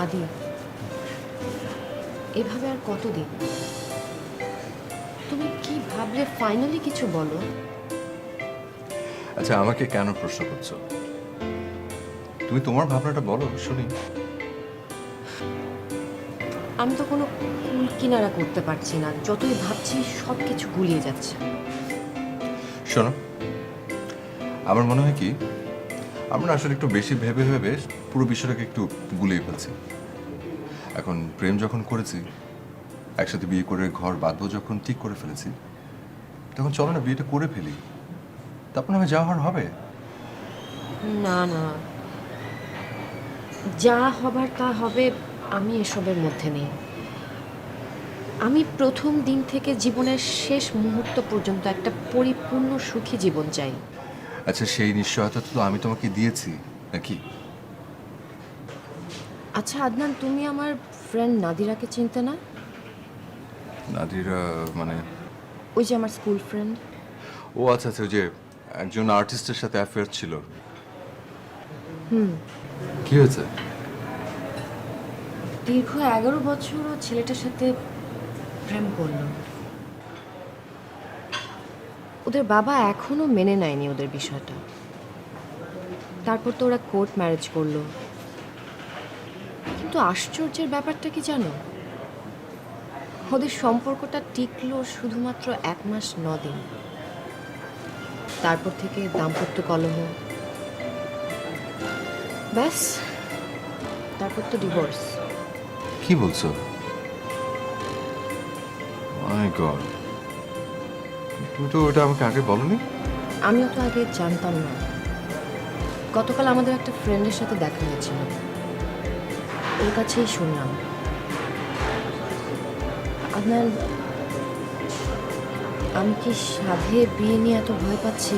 আদি, এভাবে আর কতদিন? তুমি কি ভাবলে ফাইনালি কিছু বলো। আচ্ছা, আমাকে কেন প্রশ্ন করছো? তুমি তোমার ভাবনাটা বলো শুনি। আমি তো কোনো কুল কিনারা করতে পারছি না, যতই ভাবছি সব কিছু গুলিয়ে যাচ্ছে। শোনো, আমার মনে হয় কি, আমরা আসলে একটু বেশি ভেবে ভেবে পুরো বিষয়টাকে একটু গুলিয়ে ফেলছি। এখন প্রেম যখন করেছি, একসাথে বিয়ে করে ঘর বাঁধবো যখন ঠিক করে ফেলেছি, তখন চলো না বিয়েটা করে ফেলি, তারপর আমি যা হওয়ার হবে। না না, যা হবার তা হবে, আমি এসবের মধ্যে নেই। আমি প্রথম দিন থেকে জীবনের শেষ মুহূর্ত পর্যন্ত একটা পরিপূর্ণ সুখী জীবন চাই। আচ্ছা, সেই নিশ্চয়তা তো আমি তোমাকে দিয়েছি নাকি? আচ্ছা আদনান, তুমি আমার ফ্রেন্ড নাদিরাকে চিনতে না? নাদিরা মানে? ওই যে আমার স্কুল ফ্রেন্ড। ও আচ্ছা আচ্ছা, ওই যে একজন আর্টিস্টের সাথে অ্যাফেয়ার ছিল। কি হয়েছে? দীর্ঘ 11 বছর ও ছেলেটার সাথে প্রেম করলো। ওদের বাবা এখনো মেনে নেয়নি ওদের বিষয়টা। তারপর তো ওরা কোর্ট ম্যারেজ করলো। কিন্তু আশ্চর্যের ব্যাপারটা কি জানো, ওদের সম্পর্কটা টিকলো শুধুমাত্র 1 মাস 9 দিন। তারপর থেকে দাম্পত্য কলহ, ব্যাস, তারপর তো ডিভোর্স। কি বলছো? মাই গড, তুমি তো ওটা আমাকে আগে বলনি। আমিও তো আগে জানতাম না। গতকাল আমাদের একটা ফ্রেন্ডের সাথে দেখা হয়েছিল, ওর কাছেই শুনলাম। আদনান, আমি কি সাধে বিয়ে নিয়ে এত ভয় পাচ্ছি?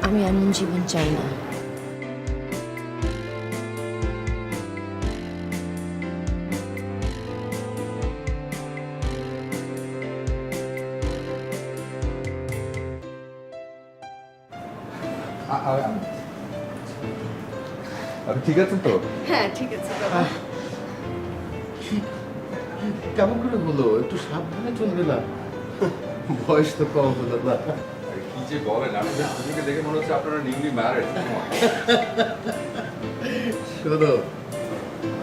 আমি এমন জীবন চাই না। আপনি ঠিক আছেন তো? হ্যাঁ ঠিক আছে বাবা। কেমন করে হলো? একটু সাবধানে চলবে না? বয়স তো কম হলো না। কি যে বলেন, আপনাদের দুজনকে দেখে মনে হচ্ছে আপনারা নিউলি ম্যারিড। শোনো,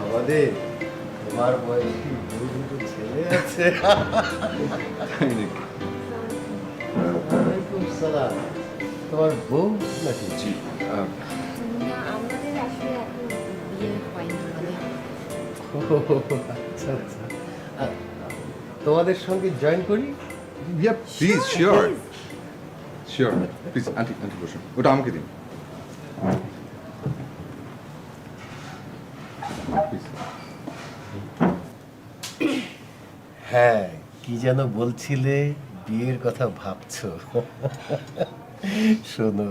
আমাদের তোমার বয়সী দুটো ছেলে আছে। তাই নাকি? ওয়ালাইকুম সালাম। তোমার বউ নাকি? জি। না, আমাদের আসলে এখন বিয়ে হয়নি। ও, আচ্ছা আচ্ছা। আহ, তোমাদের সঙ্গে জয়েন করি? ইয়া please, sure sure please. Aunty aunty বসুন, ওটা আমাকে দিন প্লিজ। হ্যাঁ, কি যেন বলছিলে, বিয়ের কথা ভাবছো? শোনো,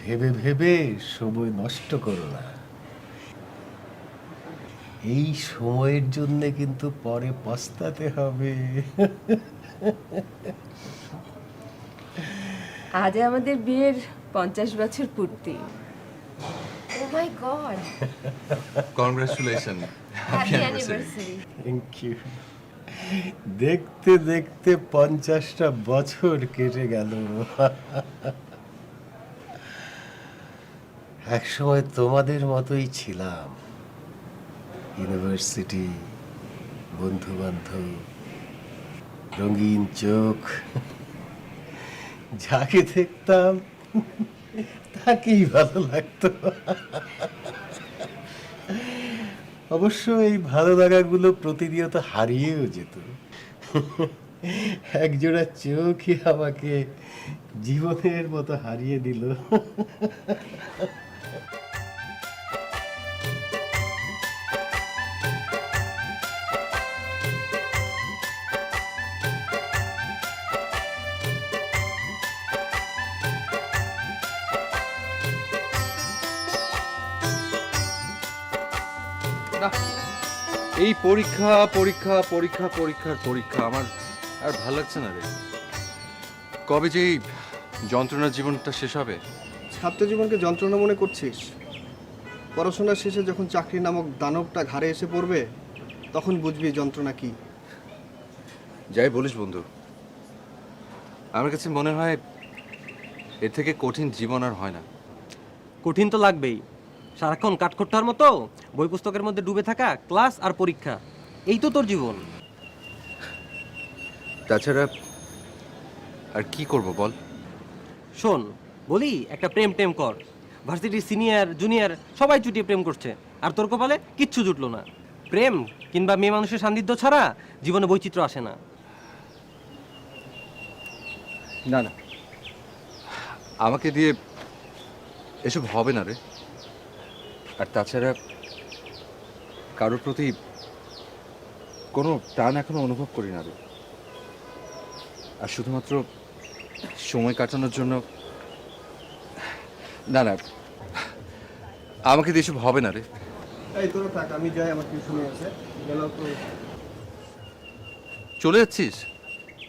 ভেবে ভেবে সময় নষ্ট করো না। এই সময়ের জন্য কিন্তু পরে পস্তাতে হবে। আজ আমাদের বিয়ের 50 বছর পূর্তি। Oh my god, congratulation, happy anniversary. Thank you. দেখতে দেখতে 50টা বছর কেটে গেল। একসময় তোমাদের মতোই ছিলাম। ইউনিভার্সিটি, বন্ধু বান্ধব, রঙিন চোখ, যাকে দেখতাম তাকেই ভালো লাগতো। অবশ্য এই ভালো লাগাগুলো প্রতিনিয়ত হারিয়েও যেত। একজোড়া চোখই আমাকে জীবনের মতো হারিয়ে দিল। না, এই পরীক্ষা পরীক্ষা পরীক্ষা পরীক্ষার পরীক্ষা আমার আর ভালো লাগছে না রে। কবে যে এই যন্ত্রণার জীবনটা শেষ হবে? ছাত্র জীবনকে যন্ত্রণা মনে করছিস? পড়াশোনা শেষে যখন চাকরি নামক দানবটা ঘাড়ে এসে পড়বে তখন বুঝবি যন্ত্রণা কি। যাই বলিস বন্ধু, আমার কাছে মনে হয় এর থেকে কঠিন জীবন আর হয় না। কঠিন তো লাগবেই। সারাক্ষণ কাঠখোট্টার মতো বই পুস্তকের মধ্যে ডুবে থাকা, ক্লাস আর পরীক্ষা, এই তো তোর জীবন। তাছাড়া আর কি করব বল? শোন, বলি একটা প্রেম টেম কর। ভার্সিটির সিনিয়র জুনিয়র সবাই চুটিয়ে প্রেম করছে, আর তোর কপালে কিচ্ছু জুটলো না। প্রেম কিংবা মেয়ে মানুষের সান্নিধ্য ছাড়া জীবনে বৈচিত্র্য আসে না। না না, আমাকে দিয়ে এসব হবে না রে। আর তাছাড়া কারোর প্রতি কোনো টান এখনো অনুভব করি না রে। আর শুধুমাত্র সময় কাটানোর জন্য না না, আমাকে দিয়ে এসব হবে না রে। এই তোরা থাক, আমি যাই, আমার টিউশনে আছে, গেলেও তো। চলে যাচ্ছিস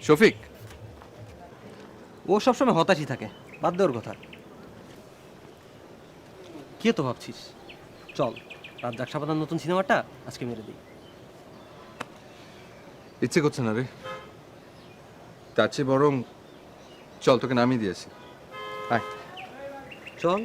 শফিক? ও সবসময় হতাশই থাকে, বাদ দেওয়ার কথা। কে তো ভাবছিস? চল, রাজ্জাক সাবাদার নতুন সিনেমাটা আজকে মেরে দিই। ইচ্ছে করছে না রে। তার চেয়ে বরং চল তোকে নামিয়ে দিয়েছি, আয়। চল।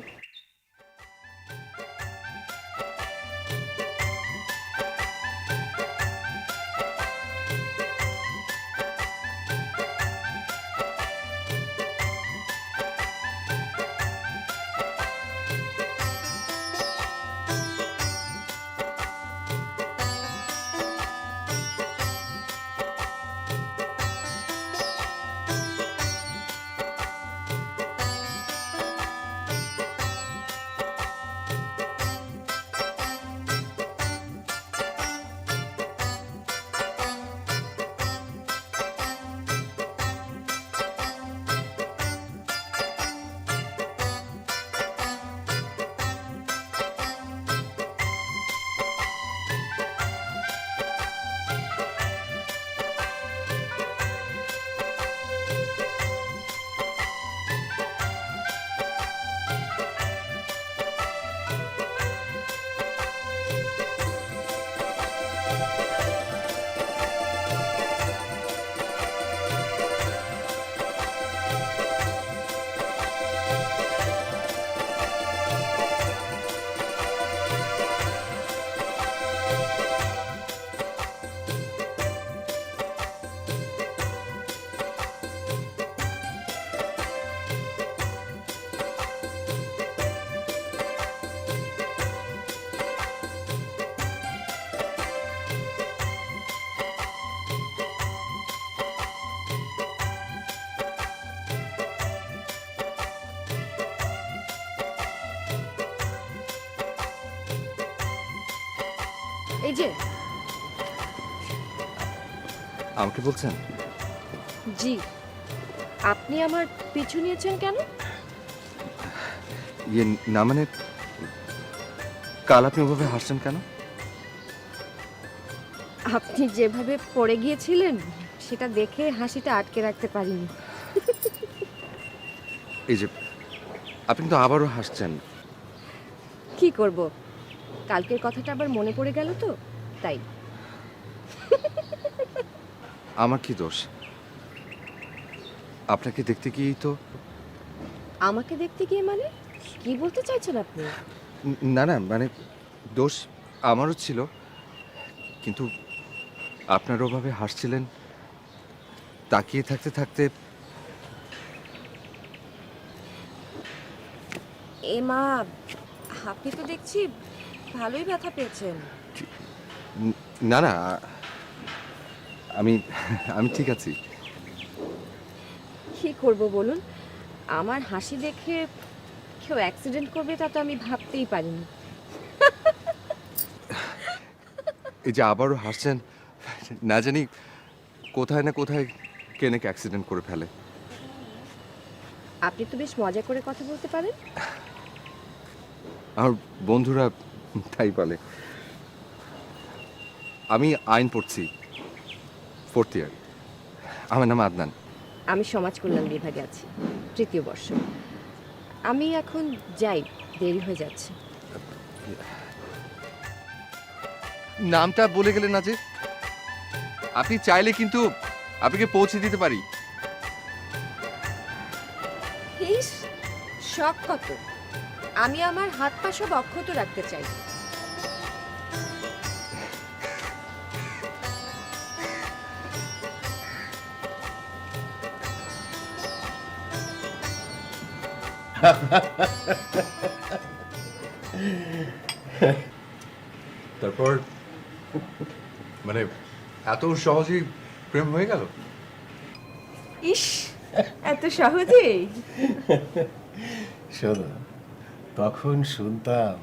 এই যে, আমাকে বলছেন? জি, আপনি আমার পিছু নিয়েছেন কেন? ইয়ে না মানে, কাল আপনি ওভাবে হাসছেন কেন? আপনি যেভাবে পড়ে গিয়েছিলেন সেটা দেখে হাসিটা আটকে রাখতে পারিনি। এই যে আপনি তো আবারও হাসছেন। কি করব, কালকের কথাটা আবার মনে পড়ে গেল তো তাই। আমার কি দোষ? আপনাকে দেখতে গিয়েই তো। আমাকে দেখতে গিয়ে মানে কি বলতে চাইছেন আপনি? না না, মানে দোষ আমারও ছিল, কিন্তু আপনার ওভাবে হাসছিলেন, তাকিয়ে থাকতে থাকতে। এ মা, আপনি তো দেখছি ভালোই ব্যথা পেয়েছেন। না না, আমি আমি ঠিক আছি। কি করব বলুন, আমার হাসি দেখে কেউ অ্যাক্সিডেন্ট করবে তা তো আমি ভাবতেই পারিনি। এই যে আবারও হাসছেন, না জানি কোথায় না কোথায় কেনেক অ্যাক্সিডেন্ট করে ফেলে। আপনি তো বেশ মজা করে কথা বলতে পারেন। আমার বন্ধুরা তাই বলে। আমি আইন পড়ছি, 4th ইয়ার। আমার নাম আদনান। আমি সমাজ কল্যাণ বিভাগে আছি, 3য় বর্ষ। আমি এখন যাই, দেরি হয়ে যাচ্ছে। নামটা বলে গেলেন না যে? আপনি চাইলে কিন্তু আপনাকে পৌঁছে দিতে পারি। ইস, শখ কত! আমি আমার হাত পা সব অক্ষত রাখতে চাই। তারপর মানে এত সহজেই প্রেম হয়ে গেল? ইস, এত সহজেই? শোনো, তখন শুনতাম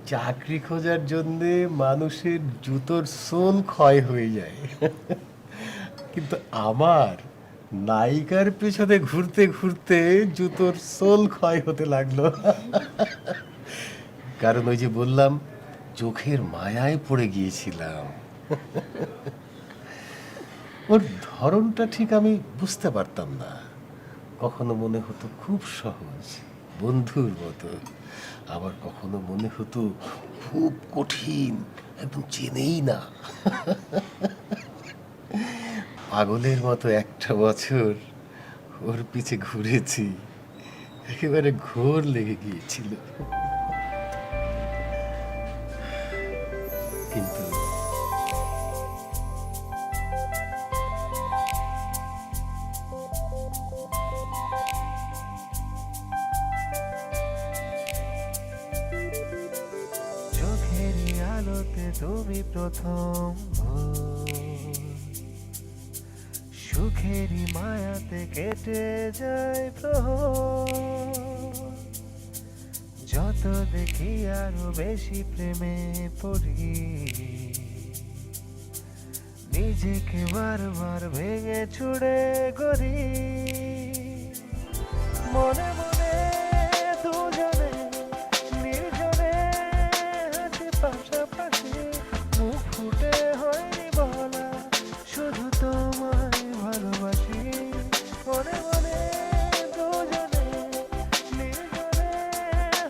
চাকরি খোঁজার জন্য মানুষের জুতোর সোল ক্ষয় হয়ে যায়, কিন্তু আমার নায়িকার পেছনে ঘুরতে ঘুরতে জুতোর সোল ক্ষয় হতে লাগলো। কারণ ওই যে বললাম, চোখের মায়ায় পড়ে গিয়েছিলাম। ওর ধরনটা ঠিক আমি বুঝতে পারতাম না। কখনো মনে হতো খুব সহজ, বন্ধুর মতো, আবার কখনো মনে হতো খুব কঠিন, একদম চেনেই না। পাগলের মতো একটা বছর ওর পিছে ঘুরেছি, একেবারে ঘোর লেগে গিয়েছিল। কিন্তু চোখেরই আলোতে তুমি প্রথম সুখেরই মায়াতে কেটে যায় প্রহর, যত দেখি আরো বেশি প্রেমে পড়ি, নিজেকে বারবার ভেঙে ছুড়ে গড়ি, মনে মনে দুজনে নির্জনে হাতে পাশাপাশি, মুখ ফুটে হয়নি বলা শুধু তোমায় ভালোবাসি, মনে মনে দুজনে নির্জনে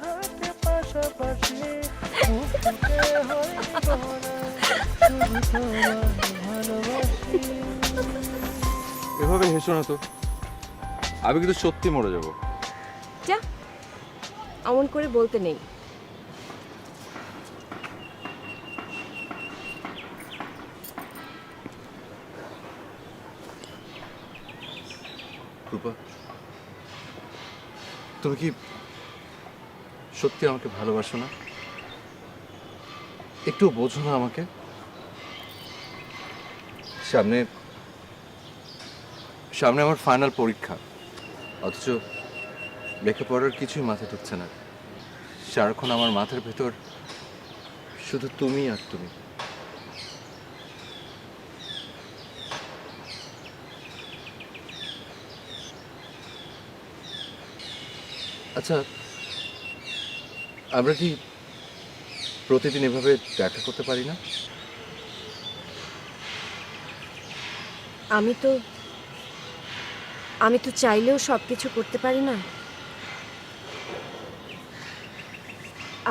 হাতে পাশাপাশি, মুখ ফুটে হয়নি বলা শুধু তোমায় ভালোবাসি। এভাবে হেসো না তো, আমি কিন্তু সত্যি মরে যাব। যা, অমন করে বলতে নেই। রূপা, তুমি কি সত্যি আমাকে ভালোবাসো না? একটু বোঝো না আমাকে? সামনে সামনে আমার ফাইনাল পরীক্ষা, অথচ লেখাপড়ার কিছুই মাথায় ঢুকছে না। সারাক্ষণ আমার মাথার ভেতর শুধু তুমি আর তুমি। আচ্ছা, আমরা কি প্রতিদিন এভাবে দেখা করতে পারি না? আমি তো চাইলেও সব কিছু করতে পারি না।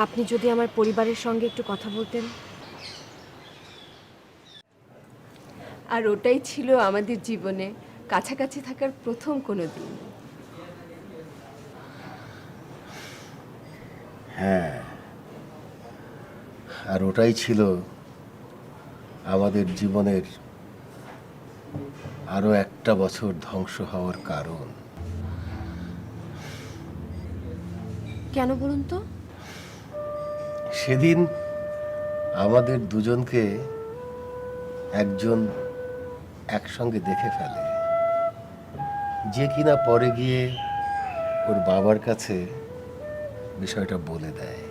আপনি যদি আমার পরিবারের সঙ্গে একটু কথা বলতেন। আর ওটাই ছিল আমাদের জীবনে কাছাকাছি থাকার প্রথম কোনো দিন। হ্যাঁ, আর ওটাই ছিল আমাদের জীবনের আরো একটা বছর ধ্বংস হওয়ার কারণ। কেন বলুন তো? সেদিন আমাদের দুজনকে একজন একসঙ্গে দেখে ফেলে, যে কিনা পরে গিয়ে ওর বাবার কাছে বিষয়টা বলে দেয়।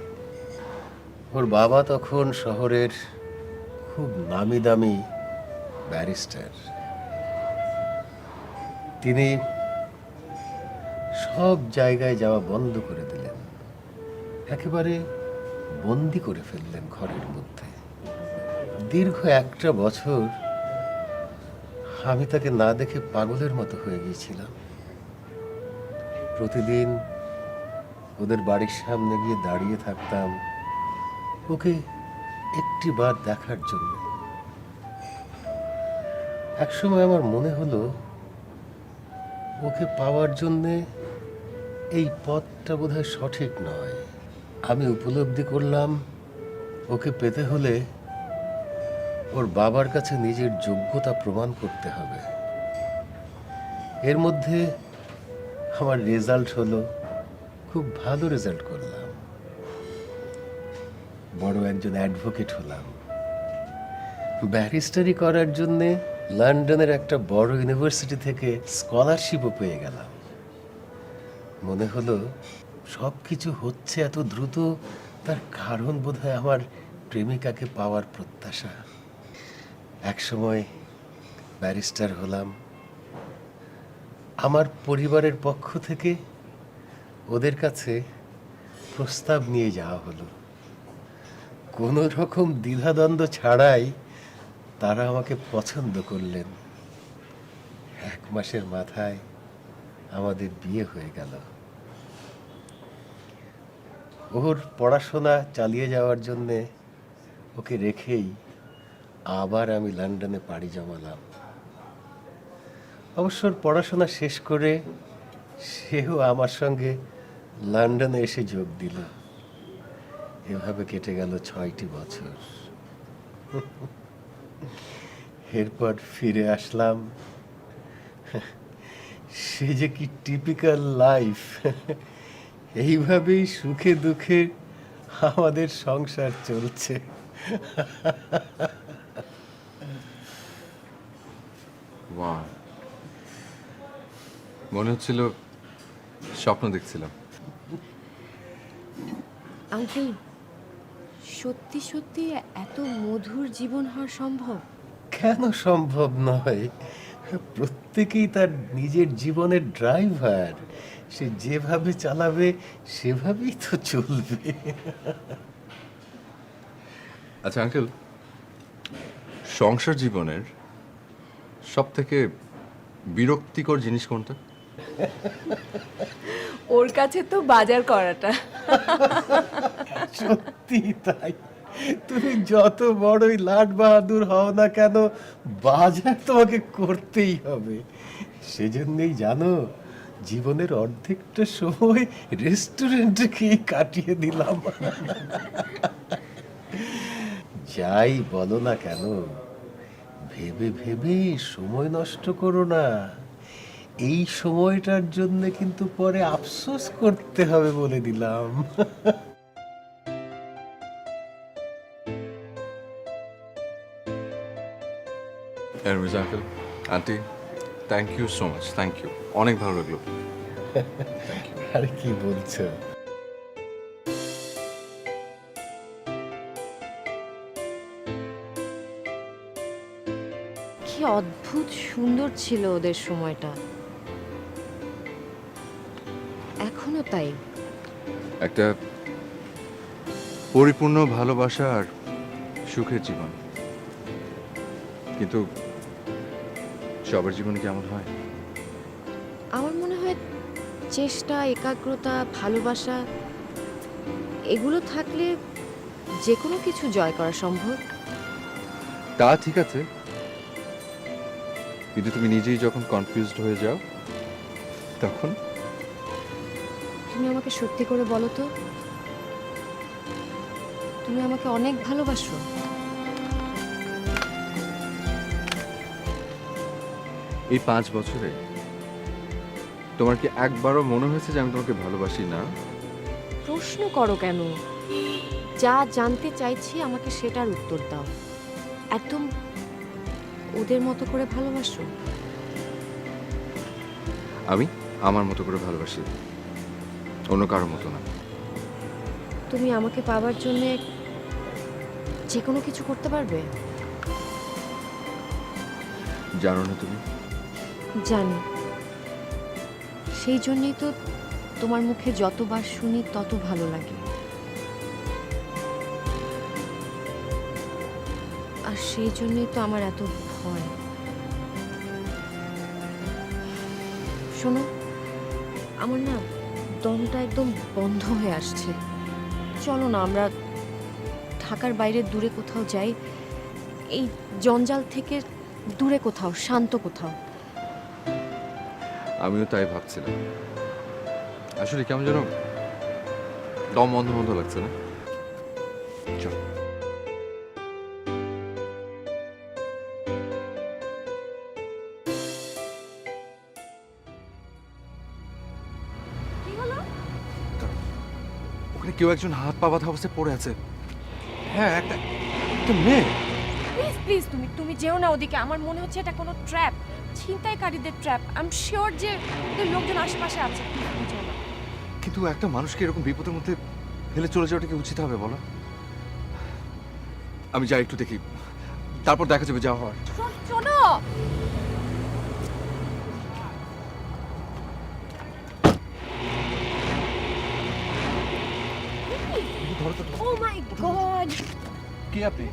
ওর বাবা তখন শহরের খুব নামি দামি ব্যারিস্টার। তিনি সব জায়গায় যাওয়া বন্ধ করে দিলেন, একেবারে বন্দি করে ফেললেন ঘরের মধ্যে। দীর্ঘ একটা বছর আমি তাকে না দেখে পাগলের মতো হয়ে গিয়েছিলাম। প্রতিদিন ওদের বাড়ির সামনে গিয়ে দাঁড়িয়ে থাকতাম, ওকে একটিবার দেখার জন্য। একসময় আমার মনে হলো ওকে পাওয়ার জন্যে এই পথটা বোধহয় সঠিক নয়। আমি উপলব্ধি করলাম ওকে পেতে হলে ওর বাবার কাছে নিজের যোগ্যতা প্রমাণ করতে হবে। এর মধ্যে আমার রেজাল্ট হলো, খুব ভালো রেজাল্ট করলাম, বড় একজন অ্যাডভোকেট হলাম। ব্যারিস্টারি করার জন্যে লন্ডনের একটা বড় ইউনিভার্সিটি থেকে স্কলারশিপও পেয়ে গেলাম। মনে হলো সব কিছু হচ্ছে এত দ্রুত, তার কারণ বোধহয় আমার প্রেমিকাকে পাওয়ার প্রত্যাশা। একসময় ব্যারিস্টার হলাম। আমার পরিবারের পক্ষ থেকে ওদের কাছে প্রস্তাব নিয়ে যাওয়া হলো। কোনো রকম দ্বিধাদ্বন্দ্ব ছাড়াই তারা আমাকে পছন্দ করলেন। 1 মাসের মাথায় আমাদের বিয়ে হয়ে গেল। ওর পড়াশোনা চালিয়ে যাওয়ার জন্যে ওকে রেখেই আবার আমি লন্ডনে পাড়ি জমালাম। অবশ্য ওর পড়াশোনা শেষ করে সেও আমার সঙ্গে লন্ডনে এসে যোগ দিল। এভাবে কেটে গেল 6টি বছর। এরপর ফিরে আসলাম। সে যে কি টিপিক্যাল লাইফ! এইভাবেই সুখে দুঃখে আমাদের সংসার চলছে। ওয়াও, মনে হচ্ছিল স্বপ্ন দেখছিলাম। আঙ্কেল, সত্যি সত্যি এত মধুর জীবন হওয়া সম্ভব? কেন সম্ভব নয়? প্রত্যেকেই তার নিজের জীবনের ড্রাইভার। সে যেভাবে চালাবে সেভাবেই তো চলবে। আচ্ছা আঙ্কেল, সংসার জীবনের সব থেকে বিরক্তিকর জিনিস কোনটা? ওর কাছে তো বাজার করাটা। সত্যি তাই। তুমি যত বড়ই লাট বাহাদুর হও না কেন, বাজার তোমাকে করতেই হবে। সেজন্যই জানো, জীবনের অর্ধেকটা সময় রেস্টুরেন্টে খেয়ে কাটিয়ে দিলাম। যাই বলো না কেন, ভেবে ভেবে সময় নষ্ট করো না। এই সময়টার জন্য কিন্তু পরে আফসোস করতে হবে, বলে দিলাম। Anyways uncle, aunty, thank you so much, thank you, অনেক ভালো লাগলো। আর কি বলছো? কি অদ্ভুত সুন্দর ছিল ওদের সময়টা, এখনো তাই। একটা পরিপূর্ণ ভালোবাসা আর সুখের জীবন। কিন্তু সবার জীবনে কেমন হয়? আমার মনে হয় চেষ্টা, একাগ্রতা, ভালোবাসা এগুলো থাকলে যে কোনো কিছু জয় করা সম্ভব। তা ঠিক আছে, কিন্তু তুমি নিজেই যখন কনফিউজড হয়ে যাও তখন? তুমি আমাকে সত্যি করে বলো তো, তুমি আমাকে অনেক ভালোবাসো? এই 5 বছরে তোমার কি একবারও মনে হয়েছে যে আমি তোমাকে ভালোবাসি না? প্রশ্ন করো কেন? যা জানতে চাইছি আমাকে সেটার উত্তর দাও। একদম ওদের মতো করে ভালোবাসো? আমি আমার মতো করে ভালোবাসি, অন্য কারোর মতো না। তুমি আমাকে পাওয়ার জন্য যে কোনো কিছু করতে পারবে? জানো না তুমি? জানি, সেই জন্যই তো তোমার মুখে যতবার শুনি তত ভালো লাগে। আর সেই জন্যই তো আমার এত ভয়। শোনো, আমার না দমটা একদম বন্ধ হয়ে আসছে। চলো না আমরা ঢাকার বাইরে দূরে কোথাও যাই, এই জঞ্জাল থেকে দূরে কোথাও, শান্ত কোথাও। আমিও তাই ভাবছিলাম। আসলে কেমন যেন দম বন্ধ বন্ধ লাগছে না? চল। ওখানে কেউ একজন হাত পা বাঁধা অবস্থায় পড়ে আছে। হ্যাঁ, একটা একটা মেয়ে। প্লিজ প্লিজ, তুমি যেও না ওদিকে। আমার মনে হচ্ছে এটা কোনো ট্র্যাপ, ছিনতাইকারীদের ট্র্যাপ। আই এম শিওর যে ওদের লোকজন আশেপাশে আছে। তুমি যেও না। কিন্তু একটা মানুষকে এরকম বিপদের মধ্যে ফেলে চলে যাওয়াটা কি উচিত হবে বলো? আমি যাই একটু দেখি, তারপর দেখা যাবে যা হওয়ার। শোনো, ও মাই গড, কে আপনি?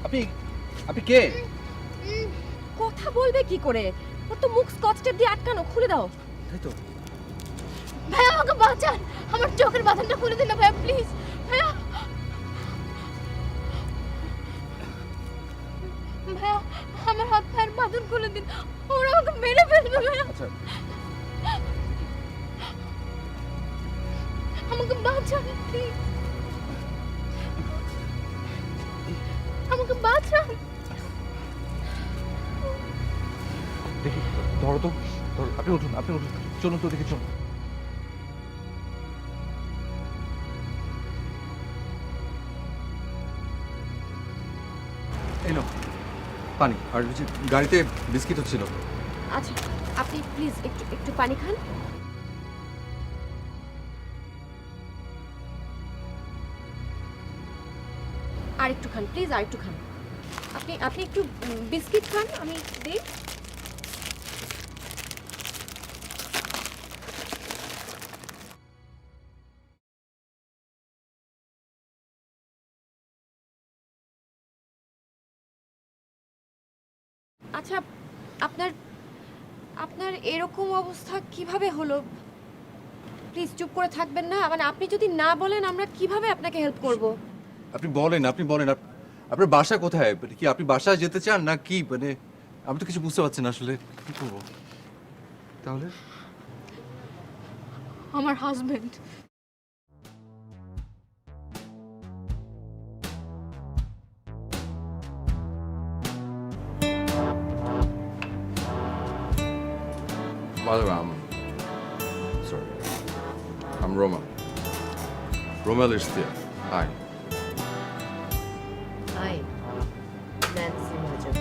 আপনি আপনি কে? কথা বলবে কি করে? ওর তো মুখ স্কচ টেপ দিয়ে আটকানো। খুলে দাও। তাই তো। ভাইয়া আমাকে বাঁচান, আমার চোখের বাঁধনটা খুলে দিন না ভাইয়া, প্লিজ ভাইয়া। ভাইয়া আমার হাত পায়ের বাঁধন খুলে দিন, ওরা আমাকে মেরে ফেলবে ভাইয়া। আচ্ছা, আমাকে বাঁচান প্লিজ, আমাকে বাঁচান। দেখি, ধরো তো, ধরো। আপনি উঠুন, আপনি উঠুন, চলুন তো দেখি, চলুন। এই নাও পানি, আর ওই যে গাড়িতে বিস্কিট হচ্ছিল। আচ্ছা, আপনি প্লিজ একটু একটু পানি খান। আর একটু খান প্লিজ, আর একটু খান। আপনি আপনি একটু বিস্কিট খান, আমি দিই। আচ্ছা, আপনার আপনার এরকম অবস্থা কিভাবে হলো? প্লিজ চুপ করে থাকবেন না। মানে আপনি যদি না বলেন আমরা কিভাবে আপনাকে হেল্প করব? আপনি বলেন, আপনি বলেন, আপনার বাসা কোথায়? মানে কি আপনি বাসায় যেতে চান না কি? মানে আমি তো কিছু বুঝতে পারছি না আসলে কি করবো তাহলে। আমার husband By the way, sorry. I'm Roma. Romel is there. Hi. Hi, Nancy Mahajan.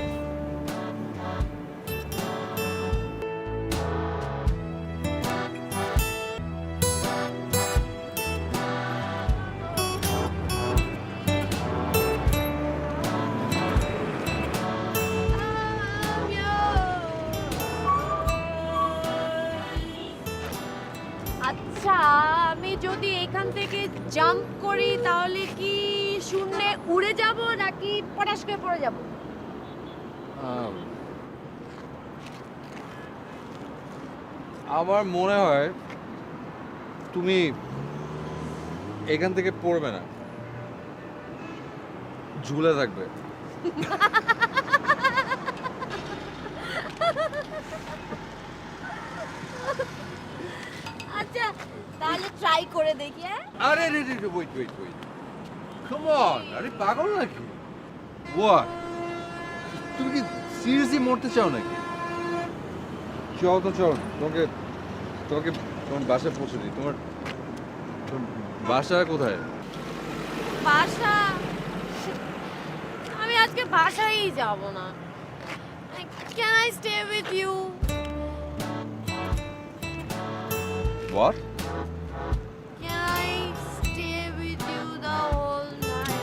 আচ্ছা, আমি যদি এখান থেকে জাম্প করি তাহলে কি শূন্যে উড়ে যাব নাকি পটাশ করে পড়ে যাব? আমার মনে হয় তুমি এখান থেকে পড়বে না, ঝুলে থাকবে। আচ্ছা তাহলে ট্রাই করে দেখি। হ্যাঁ আরে রে রে wait wait wait, come on. আরে পাগল নাকি? হোয়াট? তুমি কি সিরিয়াসলি মরতে চাও নাকি? চল তো চল, তোমাকে তোমাকে তোমার বাসায় পৌঁছে দিই। তোমার বাসা কোথায়? বাসা, আমি আজকে বাসায় যাব না। Can I stay with you? What? Can I stay with you the whole night?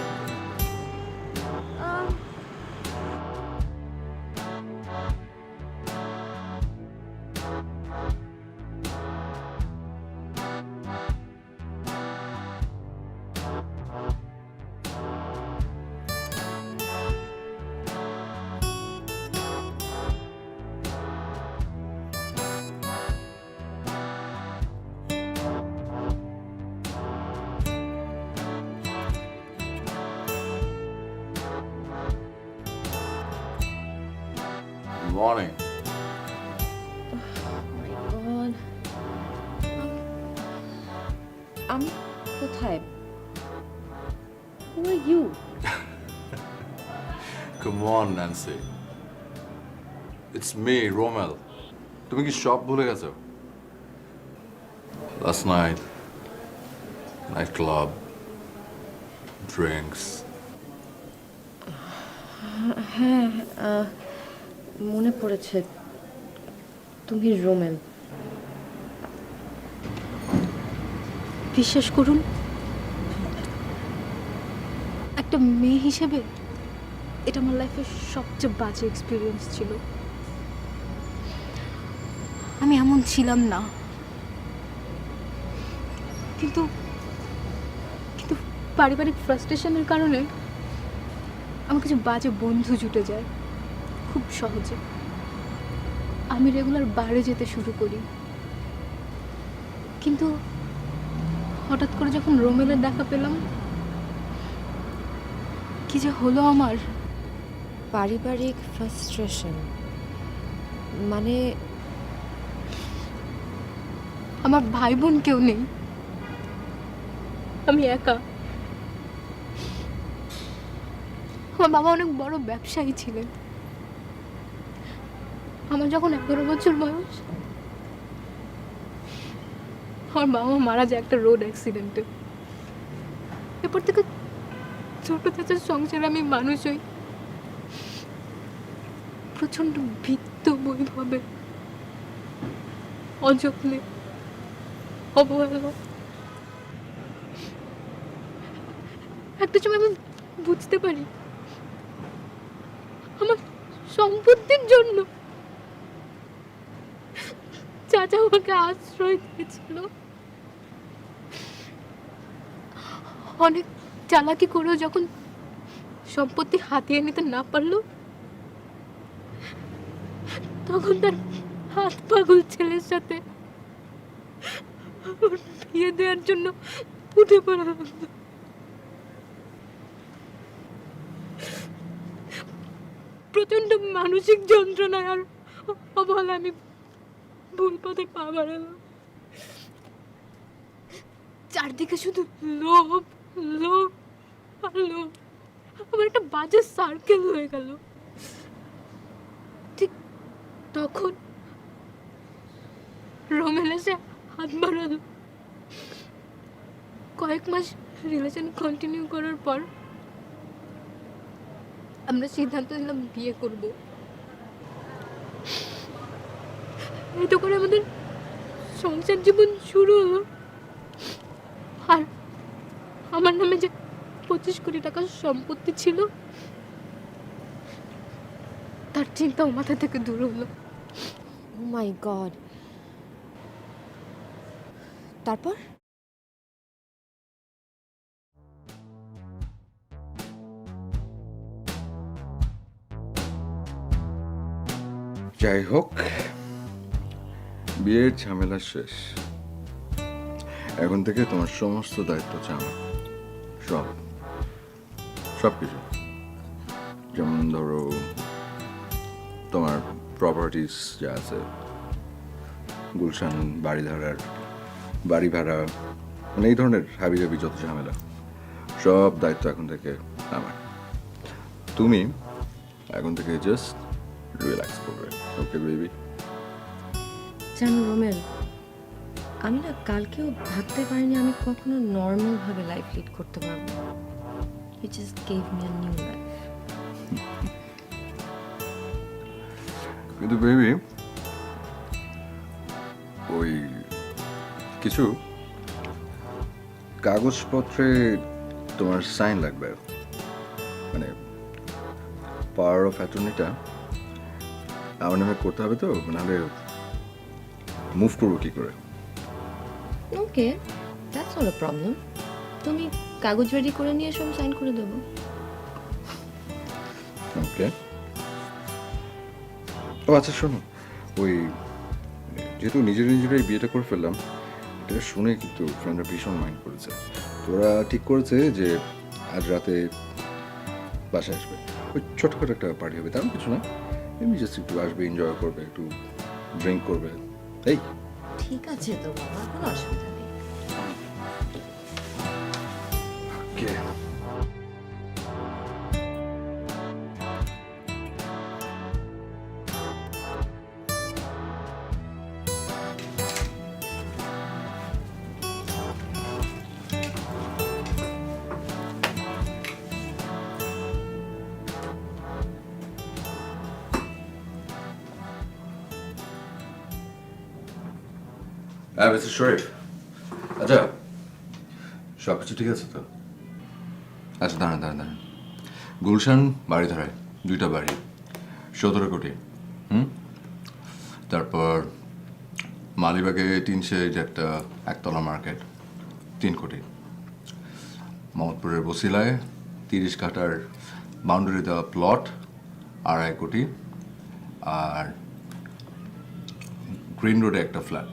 Morning. God. আমি কোথায়? Who are you? Come on, Nancy. It's me, Romel. তুমি কি সব ভুলে গেছো? Last night, nightclub, drinks. মনে পড়েছে, তুমি রোমেল। বিশ্বাস করুন, একটা মেয়ে হিসেবে এটা আমার লাইফের সবচেয়ে বাজে এক্সপিরিয়েন্স ছিল। আমি এমন ছিলাম না, কিন্তু কিন্তু পারিবারিক ফ্রাস্ট্রেশনের কারণে আমার কিছু বাজে বন্ধু জুটে যায় খুব সহজে। আমি রেগুলার বাইরে যেতে শুরু করি, কিন্তু হঠাৎ করে যখন রোমেলের দেখা পেলাম, কি যে হলো আমার। পারিবারিক ফ্রাস্ট্রেশন মানে? আমার ভাই বোন কেউ নেই, আমি একা। আমার বাবা অনেক বড় ব্যবসায়ী ছিলেন। আমার যখন 11 বছর বয়স, আমার বাবা মারা যায় একটা রোড অ্যাক্সিডেন্টে। এরপর থেকে ছোট চাচার সংসারে আমি মানুষ হই প্রচন্ড ভিত্ত বৈভবে, অযত্নে, অবহেলা। একটা সময় আমি বুঝতে পারি আমার সম্পত্তির জন্য চাচা আমাকে আশ্রয় দিয়েছিল। অনেক চালাকি করেও যখন সম্পত্তি হাতিয়ে নিতে না পারলো, তখন তার হাত পাগল ছেলের সাথে ওর বিয়ে দেওয়ার জন্য উঠে পড়া হলো। প্রচন্ড মানসিক যন্ত্রণায় আর অবহেলা আমি ভুল পথে পা বাড়ালাম। চারদিকে শুধু লোভ, লোভ আর লোভ। আমার একটা বাজে সার্কেল হয়ে গেল। ঠিক তখন রোমেল এসে হাত বাড়ালো। কয়েক মাস রিলেশন কন্টিনিউ করার পর আমরা সিদ্ধান্ত নিলাম বিয়ে করব। এটা করে আমাদের সংসার জীবন শুরু হলো। আর আমার নামে যে 25 কোটি টাকার সম্পত্তি ছিল, তার চিন্তাও মাথা থেকে দূর হলো। ও মাই গড। তারপর? যাই হোক, বিয়ের ঝামেলা শেষ। এখন থেকে তোমার সমস্ত দায়িত্ব হচ্ছে আমার। সব কিছু, যেমন ধরো তোমার প্রপার্টিস যা আছে, গুলশান, বাড়ি ভাড়া, মানে এই ধরনের হাবিজাবি যত ঝামেলা, সব দায়িত্ব এখন থেকে আমার। তুমি এখন থেকে জাস্ট রিল্যাক্স করবে। Okay baby? জানো রোমেল, আমি না কালকেও ভাবতে পারিনি আমি কখনো নর্মাল ভাবে লাইফ লিড করতে পারবো। It just gave me a new life. কিন্তু বেবি, ওই কিছু কাগজপত্রে তোমার সাইন লাগবে, মানে পাওয়ার অফ অ্যাটর্নিটা আমার নামে করতে হবে, তো নাহলে মুভ করবো কি করে? ওকে, দ্যাটস নট আ প্রবলেম। তুমি কাগজ রেডি করে নিয়ে সব সাইন করে দেবো। ওকে। ও আচ্ছা শোনো, ওই যেহেতু নিজেরাই বিয়েটা করে ফেললাম, এটা শুনে কিন্তু ফ্রেন্ডরা ভীষণ মাইন্ড করেছে। তোরা ঠিক করেছে যে আজ রাতে বাসায় আসবে, ওই ছোটখাটো একটা পার্টি হবে, তেমন কিছু না, এমনি জাস্ট একটু আসবে, এনজয় করবে, একটু ড্রিঙ্ক করবে, এই। ঠিক আছে তো বাবা, কোনো অসুবিধা নেই। কে? হ্যাঁ মিস্টার শরীফ, আচ্ছা সব কিছু ঠিক আছে তো? আচ্ছা দাঁড়ান দাঁড়ান দাঁড়ান, গুলশান বাড়ি ধরায় 2টা বাড়ি, 17 কোটি। তারপর মালিবাগে 300 একটা একতলা মার্কেট, 3 কোটি। মোহাম্মদপুরের বসিলায় 30 কাঠার বাউন্ডারি দেওয়া প্লট, 2.5 কোটি। আর গ্রিন রোডে একটা ফ্ল্যাট,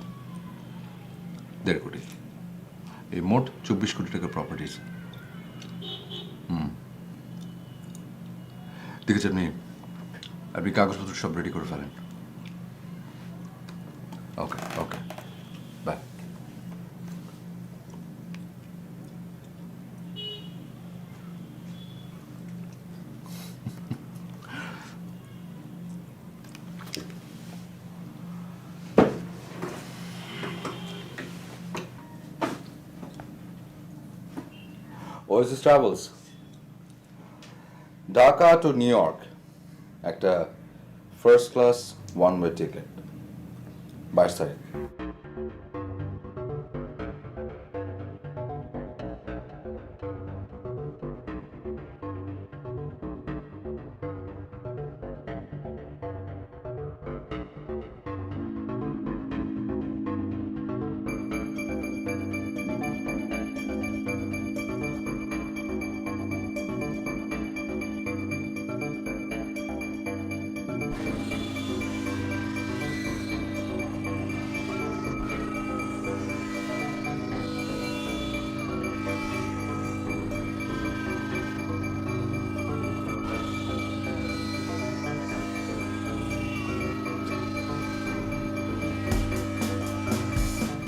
1.5 কোটি। এই মোট 24 কোটি টাকার প্রপার্টিজ। ঠিক আছে, আপনি কাগজপত্র সব রেডি করে ফেলেন। Okay okay, bye. Oasis Travels, Dhaka to New York, একটা first class one way ticket, 22 তারিখ।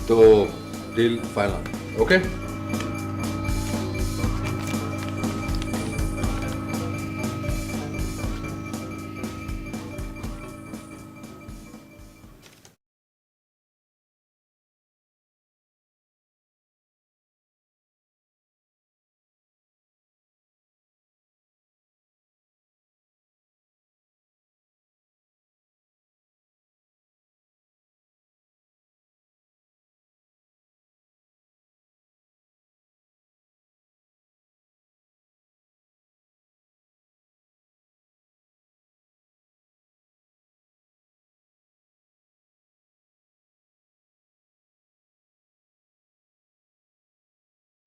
তো ডিল ফাইনাল, ওকে?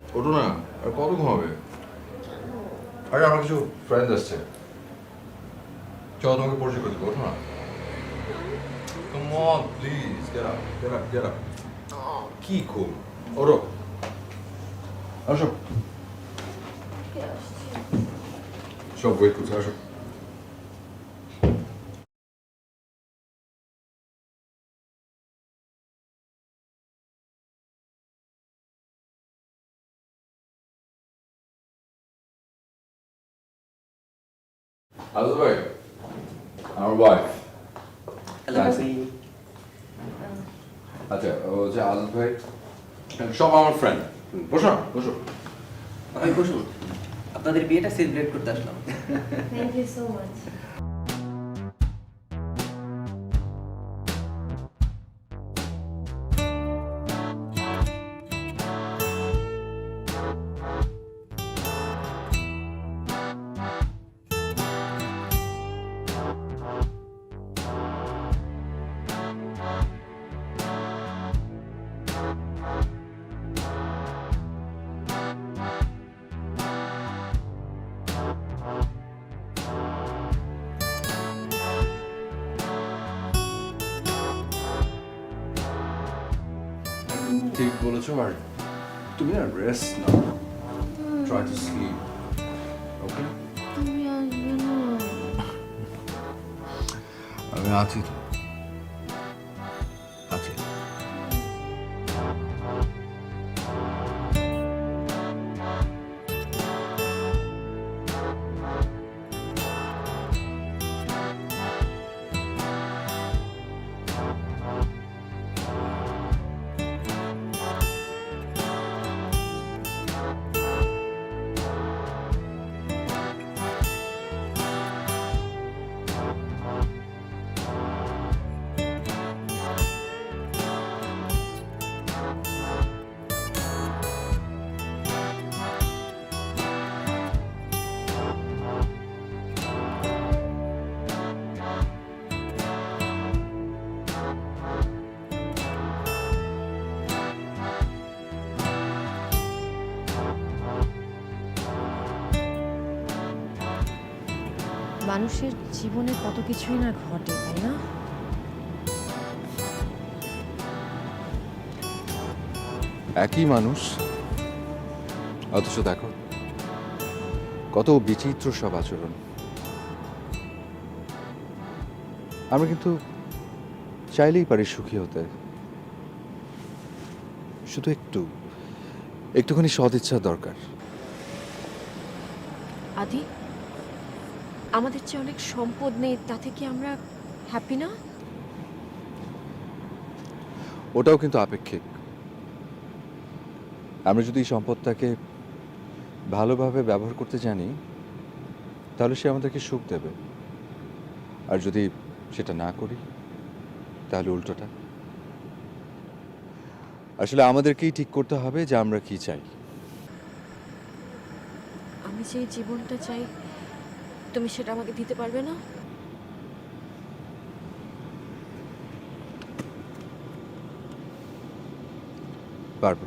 ওঠো না, আর কত ঘুমাবে? আরে আমার কিছু ফ্রেন্ড আসছে, চলো তোমাকে পরিচয় করে দেবো, ওঠো না। Come on, please, get up, get up, get up. কি খুব, ওঠো, আসো। সব ওয়েট করছে, আসো। আজল ভাই, আমার ওয়াইফ। আচ্ছা, ও যে আজল ভাই সব আমার ফ্রেন্ড। বসো না, বসো। ভাই বসুন, আপনাদের বিয়েটা সেলিব্রেট করতে আসলাম। Thank you so much. ঠিক বলেছো, আর তুমি না রেস্ট নাও, ট্রাই টু স্লিপ, ওকে? তুমি আসবে না? হ্যাঁ আছি তো, আছি। মানুষের জীবনে কত কিছুই না ঘটে, তাই না? একই মানুষ, অথচ দেখো কত বিচিত্র সব আচরণ। আমরা কিন্তু চাইলেই পারি সুখী হতে, শুধু একটুখানি সদিচ্ছা দরকার। আদি, আমাদের চেয়ে অনেক সম্পদ নেই, তাতে কি আমরা হ্যাপি না? ওটাও কিন্তু আপেক্ষিক। আমরা যদি এই সম্পদটাকে ভালোভাবে ব্যবহার করতে জানি, তাহলে সে আমাদেরকে সুখ দেবে, আর যদি সেটা না করি তাহলে উল্টোটা। আসলে আমাদেরকেই ঠিক করতে হবে যে আমরা কি চাই। আমি যে জীবনটা চাই, তুমি সেটা আমাকে দিতে পারবে না? পারবো।